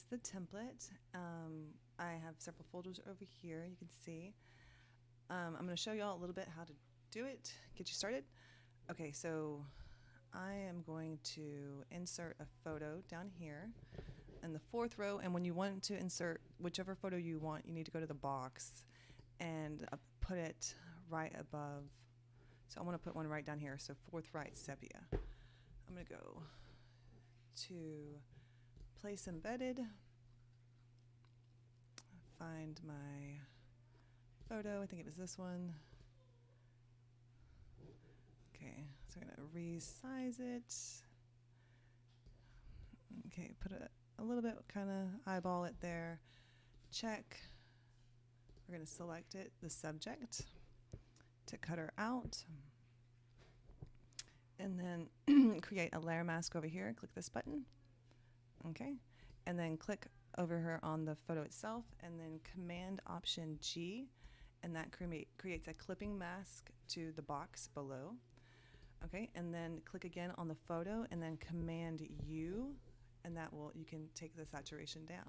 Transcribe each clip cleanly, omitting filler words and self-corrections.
is the template. I have several folders over here, you can see. I'm going to show y'all a little bit how to do it, get you started. Okay, so I am going to insert a photo down here in the fourth row, and when you want to insert whichever photo you want, you need to go to the box and put it right above. So I want to put one right down here, so fourth right sepia. I'm going to go to place embedded, find my photo, I think it was this one. Okay, so I'm going to resize it. Okay, put a little bit, kind of eyeball it there. Check. We're going to select it, the subject, to cut her out. And then create a layer mask over here. Click this button. Okay. And then click over here on the photo itself, and then Command Option G, and that creates a clipping mask to the box below. Okay, and then click again on the photo, and then Command U, and that will, you can take the saturation down.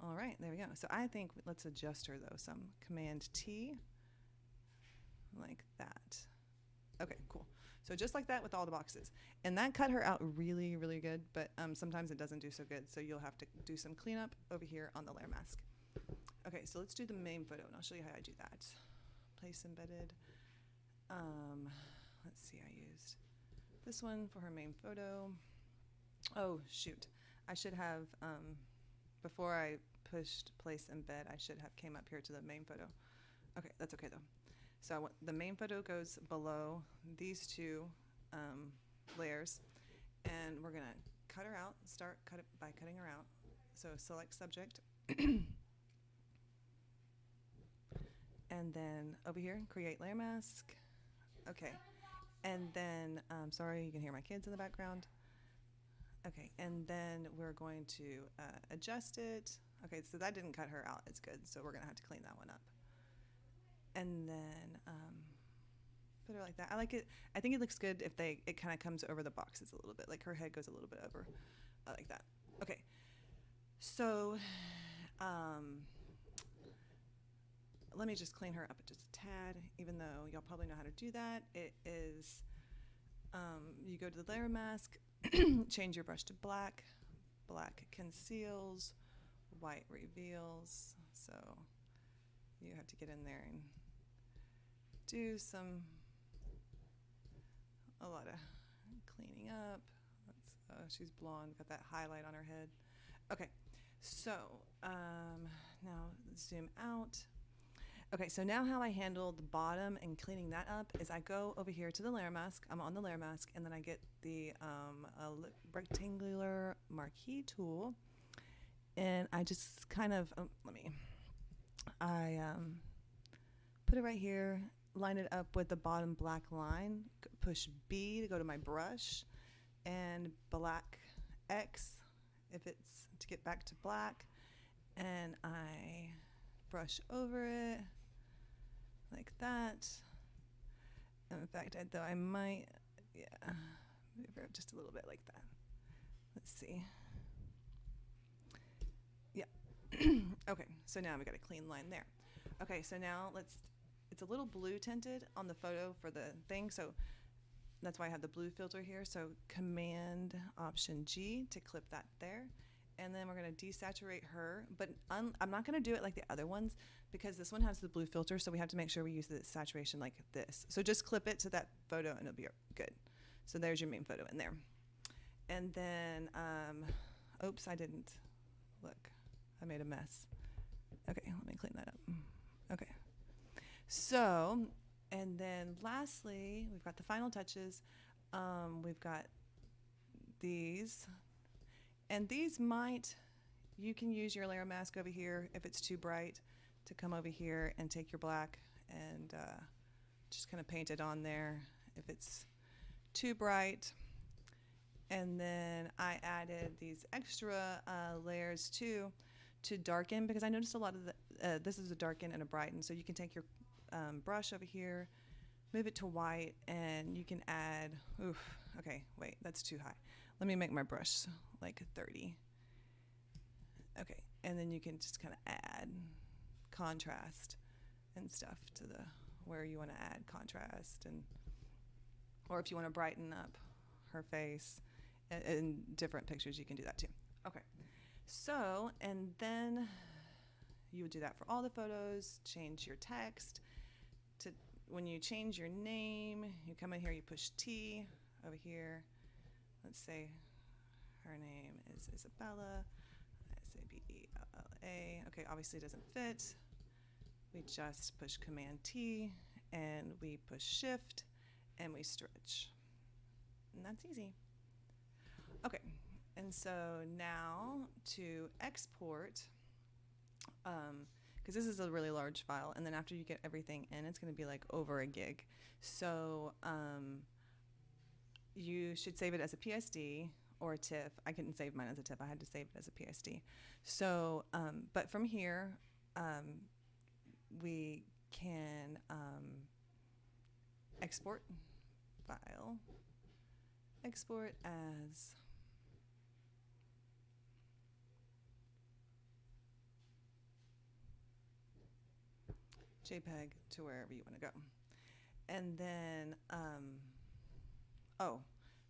All right, there we go. So I think, let's adjust her though, some Command T, like that. Okay, cool. So just like that with all the boxes. And that cut her out really, really good, but sometimes it doesn't do so good, so you'll have to do some cleanup over here on the layer mask. Okay, so let's do the main photo, and I'll show you how I do that. Place embedded. Let's see, I used this one for her main photo. Oh, shoot. I should have, before I pushed place embed, I should have came up here to the main photo. Okay, that's okay though. So I want, the main photo goes below these two layers, and we're gonna cut her out, cut it by cutting her out. So select subject, and then over here, create layer mask. Okay, and then, sorry, you can hear my kids in the background. Okay, and then we're going to adjust it. Okay, so that didn't cut her out, it's good, so we're gonna have to clean that one up. And then put her like that. I like it. I think it looks good if it kind of comes over the boxes a little bit, like her head goes a little bit over. I like that. Okay, so let me just clean her up just a tad, even though y'all probably know how to do that. It is, you go to the layer mask, change your brush to black. Black conceals, white reveals. So you have to get in there and do a lot of cleaning up. She's blonde, got that highlight on her head. Okay, so now let's zoom out. Okay, so now how I handle the bottom and cleaning that up is I go over here to the layer mask. I'm on the layer mask, and then I get the rectangular marquee tool, and I just kind of, I put it right here, line it up with the bottom black line, push B to go to my brush, and black X if it's to get back to black, and I brush over it like that. And in fact, I might, yeah, move her up just a little bit like that. Let's see. Yeah. Okay, so now we got a clean line there. Okay, so now it's a little blue tinted on the photo for the thing, so that's why I have the blue filter here. So Command Option G to clip that there. And then we're going to desaturate her, but I'm not going to do it like the other ones because this one has the blue filter, so we have to make sure we use the saturation like this. So just clip it to that photo and it'll be good. So there's your main photo in there. And then, oops, I didn't. Look, I made a mess. Okay, let me clean that up. Okay. So, and then lastly, we've got the final touches. We've got these. And these you can use your layer mask over here if it's too bright to come over here and take your black and just kind of paint it on there if it's too bright. And then I added these extra layers too to darken, because I noticed a lot of this is a darken and a brighten. So you can take your brush over here, move it to white, and you can add, okay, wait, that's too high. Let me make my brush like 30. And then you can just kind of add contrast and stuff to the where you want to add contrast, and or if you want to brighten up her face in different pictures, you can do that too. Okay, so and then you would do that for all the photos. Change your text to when you change your name, you come in here, you push T over here. Let's say her name is Isabella. Isabella. Okay, obviously it doesn't fit. We just push Command T and we push Shift and we stretch. And that's easy. Okay, and so now to export, because this is a really large file, and then after you get everything in, it's going to be like over a gig. So you should save it as a PSD or a TIFF. I couldn't save mine as a TIFF. I had to save it as a PSD. So, but from here, we can export file, export as JPEG to wherever you want to go. And then, oh,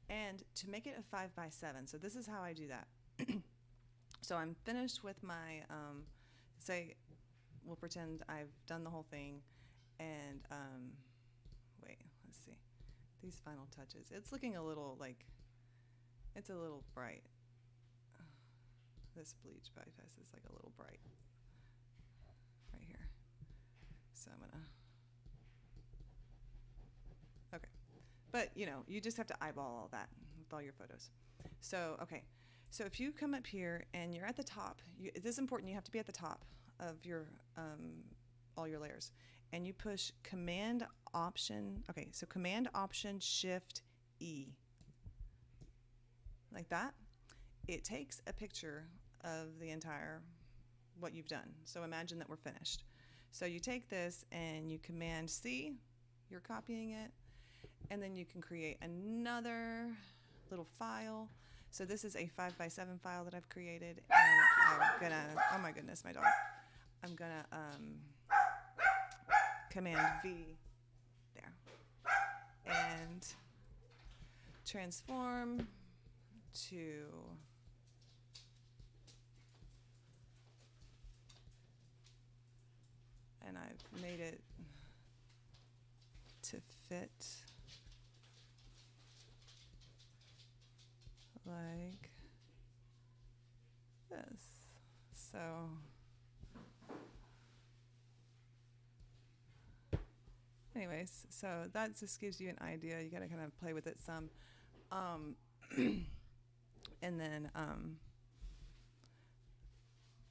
and to make it a 5x7, so this is how I do that. So I'm finished with my, say, we'll pretend I've done the whole thing, and wait, let's see, these final touches. It's looking a little like, it's a little bright. This bleach bypass is like a little bright right here. So I'm gonna, okay. But you know, you just have to eyeball all that with all your photos. So, okay. So if you come up here and you're at the top, it is important, you have to be at the top of your, all your layers. And you push Command Option, okay, so Command Option Shift E. Like that. It takes a picture of the entire, what you've done. So imagine that we're finished. So you take this and you Command C, you're copying it, and then you can create another little file. So this is a 5x7 file that I've created, and I'm gonna, oh my goodness, my dog. I'm gonna Command V there and transform to and I've made it to fit like this. So anyways, so that just gives you an idea. You got to kind of play with it some. And then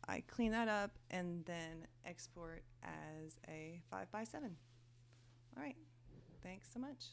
I clean that up and then export as a 5x7. All right, thanks so much.